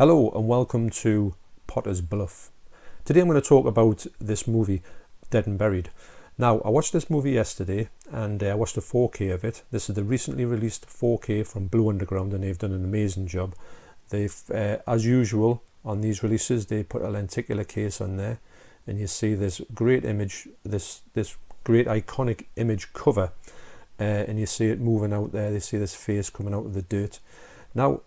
Hello and welcome to Potter's Bluff. Today I'm going to talk about this movie, Dead and Buried. Now, I watched this movie yesterday and I watched a 4K of it. This is the recently released 4K from Blue Underground and they've done an amazing job. They've, as usual on these releases, they put a lenticular case on there and you see this great image, this great iconic image cover and you see it moving out there. They see this face coming out of the dirt. Now,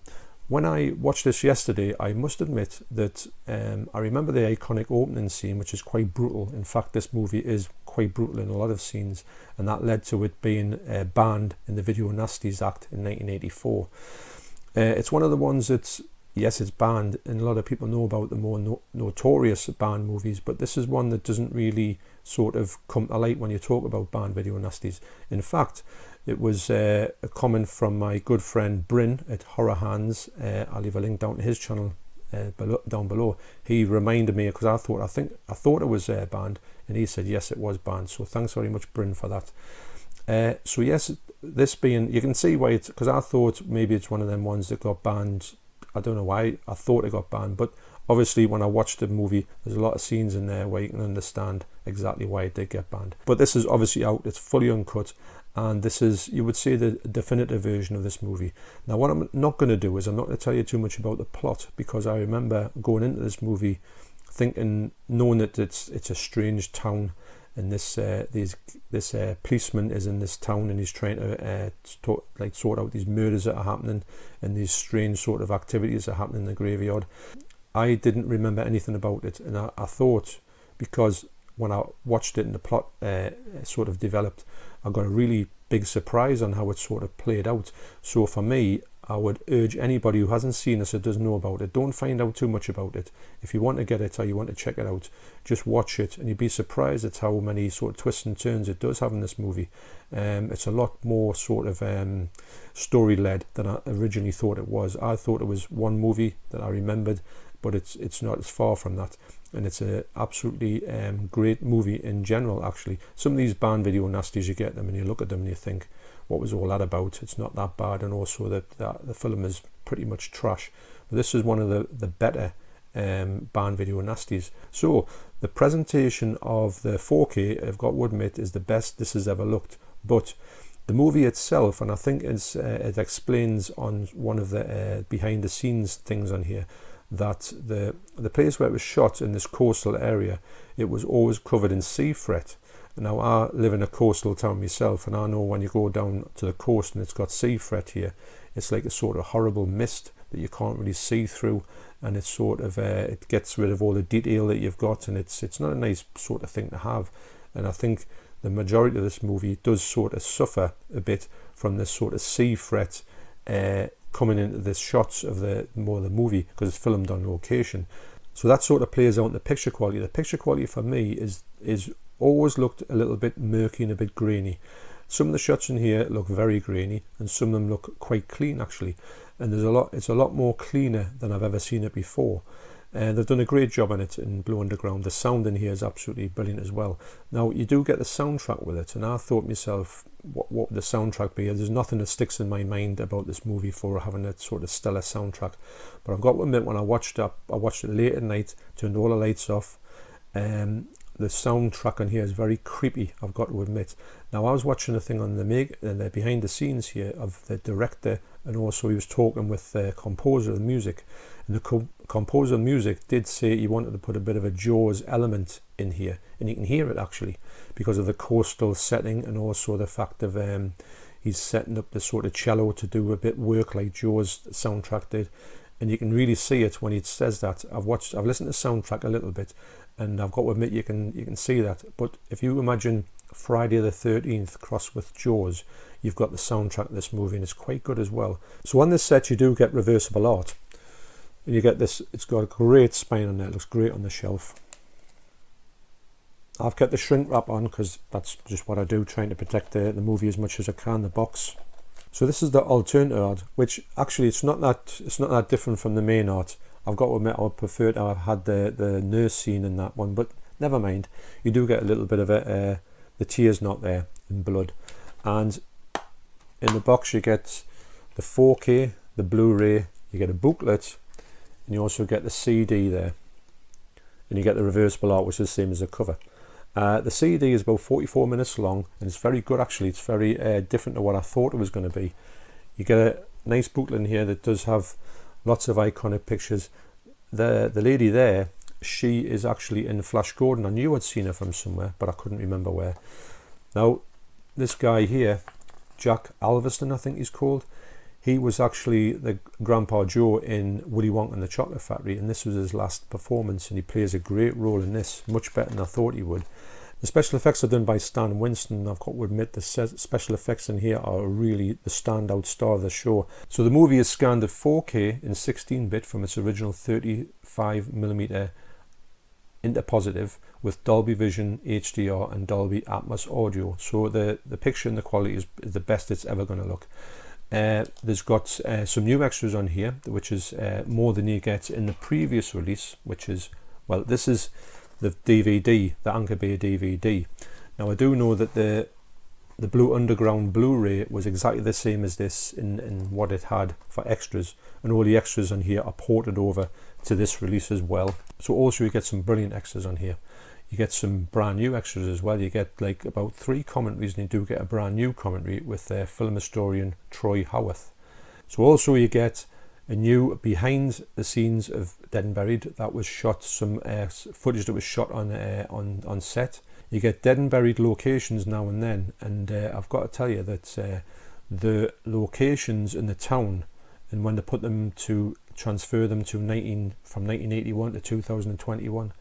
when I watched this yesterday, I must admit that I remember the iconic opening scene, which is quite brutal. In fact, this movie is quite brutal in a lot of scenes, and that led to it being banned in the Video Nasties Act in 1984. It's one of the ones that's, yes, it's banned, and a lot of people know about the more notorious banned movies, but this is one that doesn't really sort of come to light when you talk about banned video nasties. In fact, it was a comment from my good friend Bryn at Horrorhands. I'll leave a link down to his channel down below. He reminded me because I thought it was banned, and he said yes, it was banned. So thanks very much, Bryn, for that. So yes, this being, you can see why it's, because I thought maybe it's one of them ones that got banned. I don't know why I thought it got banned, but obviously when I watched the movie, there's a lot of scenes in there where you can understand exactly why it did get banned. But this is obviously out, it's fully uncut, and this is, you would say, the definitive version of this movie. Now what I'm not going to do is I'm not going to tell you too much about the plot, because I remember going into this movie thinking, knowing that it's a strange town, and this policeman is in this town and he's trying to sort out these murders that are happening and these strange sort of activities that are happening in the graveyard. I didn't remember anything about it, and I thought, because when I watched it and the plot sort of developed, I got a really big surprise on how it sort of played out. So for me, I would urge anybody who hasn't seen this or doesn't know about it, don't find out too much about it. If you want to get it or you want to check it out, just watch it and you'd be surprised at how many sort of twists and turns it does have in this movie. It's a lot more sort of story-led than I originally thought it was. I thought it was one movie that I remembered, but it's not, it's far from that. And it's an absolutely great movie in general, actually. Some of these banned video nasties, you get them and you look at them and you think, what was all that about? It's not that bad, and also that the film is pretty much trash. But this is one of the better banned video nasties. So the presentation of the 4K, I've got to admit, is the best this has ever looked. But the movie itself, and I think it explains on one of the behind the scenes things on here, that the place where it was shot in this coastal area, it was always covered in sea fret. Now, I live in a coastal town myself, and I know when you go down to the coast and it's got sea fret here, it's like a sort of horrible mist that you can't really see through, and it's sort of it gets rid of all the detail that you've got, and it's not a nice sort of thing to have. And I think the majority of this movie does sort of suffer a bit from this sort of sea fret coming into the shots of the movie, because it's filmed on location. So that sort of plays out in the picture quality. The picture quality for me is always looked a little bit murky and a bit grainy. Some of the shots in here look very grainy, and some of them look quite clean actually. And it's a lot more cleaner than I've ever seen it before. And they've done a great job on it in Blue Underground. The sound in here is absolutely brilliant as well. Now, you do get the soundtrack with it, and I thought myself, what would the soundtrack be? There's nothing that sticks in my mind about this movie for having a sort of stellar soundtrack. But I've got to admit, when I watched it late at night, turned all the lights off, the soundtrack on here is very creepy, I've got to admit. Now, I was watching a thing on the behind the scenes here of the director, and also he was talking with the composer of the music. And the composer of the music did say he wanted to put a bit of a Jaws element in here, and you can hear it actually because of the coastal setting, and also the fact of he's setting up the sort of cello to do a bit work like Jaws soundtrack did. And you can really see it when he says that. I've listened to the soundtrack a little bit, and I've got to admit you can see that. But if you imagine Friday the 13th crossed with Jaws, you've got the soundtrack of this movie, and it's quite good as well. So on this set you do get reversible art, and you get this, it's got a great spine on there, it looks great on the shelf. I've kept the shrink wrap on because that's just what I do, trying to protect the movie as much as I can, the box. So this is the alternative art, which actually it's not that different from the main art. I've got to admit I would prefer to have had the nurse scene in that one, but never mind. You do get a little bit of the tears not there in blood. And in the box you get the 4K, the Blu-ray, you get a booklet, and you also get the CD there, and you get the reversible art, which is the same as the cover. The CD is about 44 minutes long, and it's very good actually. It's very different to what I thought it was going to be. You get a nice booklet in here that does have lots of iconic pictures. The lady there, she is actually in Flash Gordon. I knew I'd seen her from somewhere, but I couldn't remember where. Now, this guy here, Jack Alverston, I think he's called, he was actually the Grandpa Joe in Willy Wonka and the Chocolate Factory, and this was his last performance, and he plays a great role in this, much better than I thought he would. The special effects are done by Stan Winston. I've got to admit the special effects in here are really the standout star of the show. So the movie is scanned at 4K in 16-bit from its original 35mm interpositive with Dolby Vision, HDR and Dolby Atmos audio. So the picture and the quality is the best it's ever going to look. There's got some new extras on here, which is more than you get in the previous release, which is, well, this is the DVD, the Anchor Bay DVD. Now I do know that the Blue Underground Blu-ray was exactly the same as this in what it had for extras, and all the extras on here are ported over to this release as well. So also you get some brilliant extras on here. You get some brand new extras as well. You get like about 3 commentaries, and you do get a brand new commentary with film historian Troy Howarth. So also you get a new behind the scenes of Dead and Buried that was shot, some footage that was shot on set. You get Dead and Buried locations now and then, and I've got to tell you that the locations in the town, and when they put them to transfer them to from 1981 to 2021,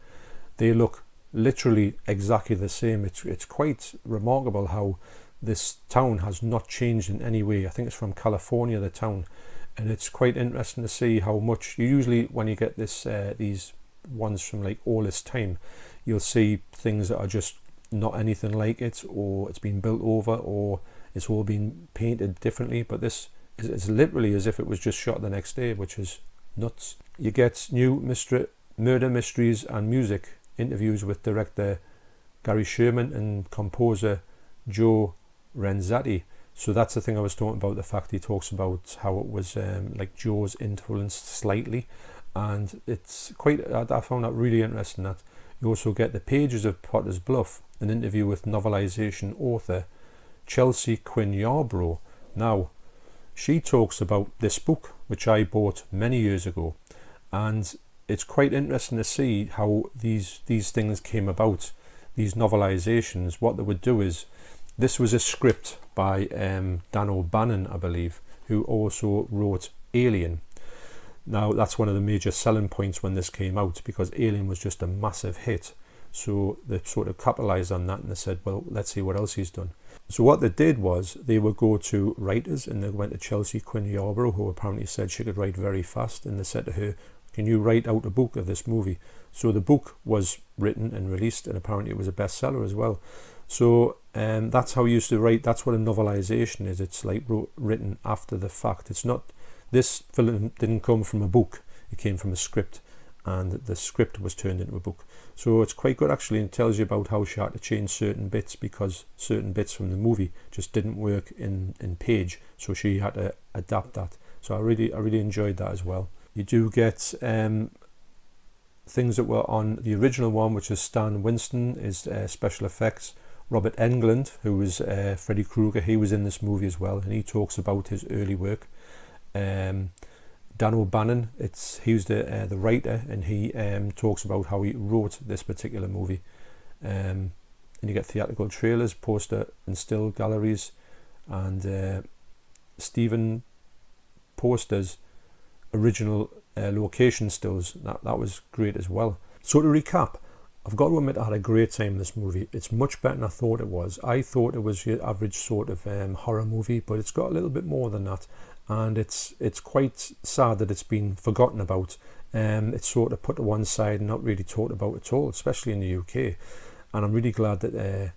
they look literally exactly the same. It's quite remarkable how this town has not changed in any way. I think it's from California, the town. And it's quite interesting to see how much, usually when you get this these ones from like all this time, you'll see things that are just not anything like it, or it's been built over, or it's all been painted differently. But this is literally as if it was just shot the next day, which is nuts. You get new murder mysteries and music interviews with director Gary Sherman and composer Joe Renzetti. So that's the thing I was talking about, the fact he talks about how it was like Joe's influenced slightly, and it's quite, I found that really interesting. That you also get the pages of Potter's Bluff, an interview with novelization author Chelsea Quinn Yarbrough. Now, she talks about this book, which I bought many years ago, and it's quite interesting to see how these things came about, these novelizations. What they would do is, this was a script by Dan O'Bannon, I believe, who also wrote Alien. Now, that's one of the major selling points when this came out, because Alien was just a massive hit. So they sort of capitalized on that, and they said, well, let's see what else he's done. So what they did was they would go to writers, and they went to Chelsea Quinn Yarbrough, who apparently said she could write very fast, and they said to her, can you write out a book of this movie? So the book was written and released, and apparently it was a bestseller as well. So that's how you used to write. That's what a novelization is. It's like written after the fact. It's not, this film didn't come from a book. It came from a script, and the script was turned into a book. So it's quite good actually, and tells you about how she had to change certain bits because certain bits from the movie just didn't work in page. So she had to adapt that. So I really enjoyed that as well. You do get things that were on the original one, which is Stan Winston, is special effects. Robert Englund, who was Freddy Krueger, he was in this movie as well, and he talks about his early work. Dan O'Bannon, he was the writer, and he talks about how he wrote this particular movie. And you get theatrical trailers, poster and still galleries, and Stephen Poster's original location stills. That was great as well. So to recap, I've got to admit I had a great time in this movie. It's much better than I thought it was. I thought it was your average sort of horror movie, but it's got a little bit more than that. And it's quite sad that it's been forgotten about. It's sort of put to one side and not really talked about at all, especially in the UK. And I'm really glad that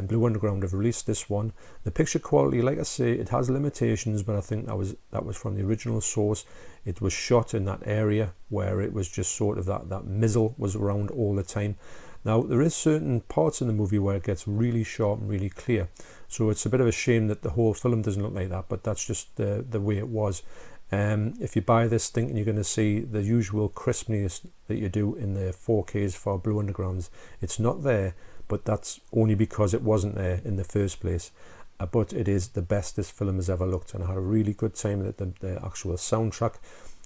Blue Underground have released this one. The picture quality, like I say, it has limitations, but I think that was from the original source. It was shot in that area where it was just sort of that mizzle was around all the time. Now, there is certain parts in the movie where it gets really sharp and really clear. So it's a bit of a shame that the whole film doesn't look like that, but that's just the way it was. If you buy this thinking you're going to see the usual crispness that you do in the 4Ks for Blue Undergrounds, it's not there, but that's only because it wasn't there in the first place. But it is the best this film has ever looked, and I had a really good time with it. The actual soundtrack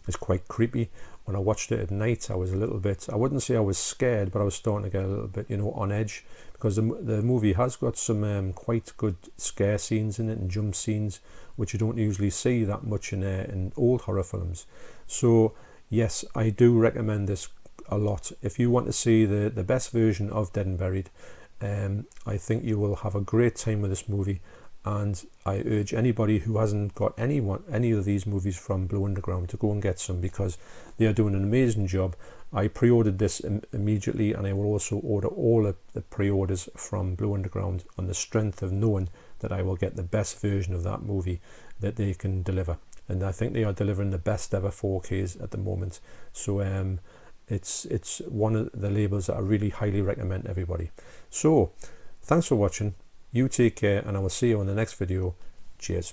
is quite creepy. When I watched it at night, I was a little bit, I wouldn't say I was scared, but I was starting to get a little bit, on edge, because the movie has got some quite good scare scenes in it and jump scenes, which you don't usually see that much in old horror films. So yes, I do recommend this a lot. If you want to see the best version of Dead and Buried, I think you will have a great time with this movie. And I urge anybody who hasn't got any of these movies from Blue Underground to go and get some, because they are doing an amazing job. I pre-ordered this immediately, and I will also order all of the pre-orders from Blue Underground on the strength of knowing that I will get the best version of that movie that they can deliver. And I think they are delivering the best ever 4Ks at the moment. So it's one of the labels that I really highly recommend to everybody. So thanks for watching. You take care, and I will see you on the next video. Cheers.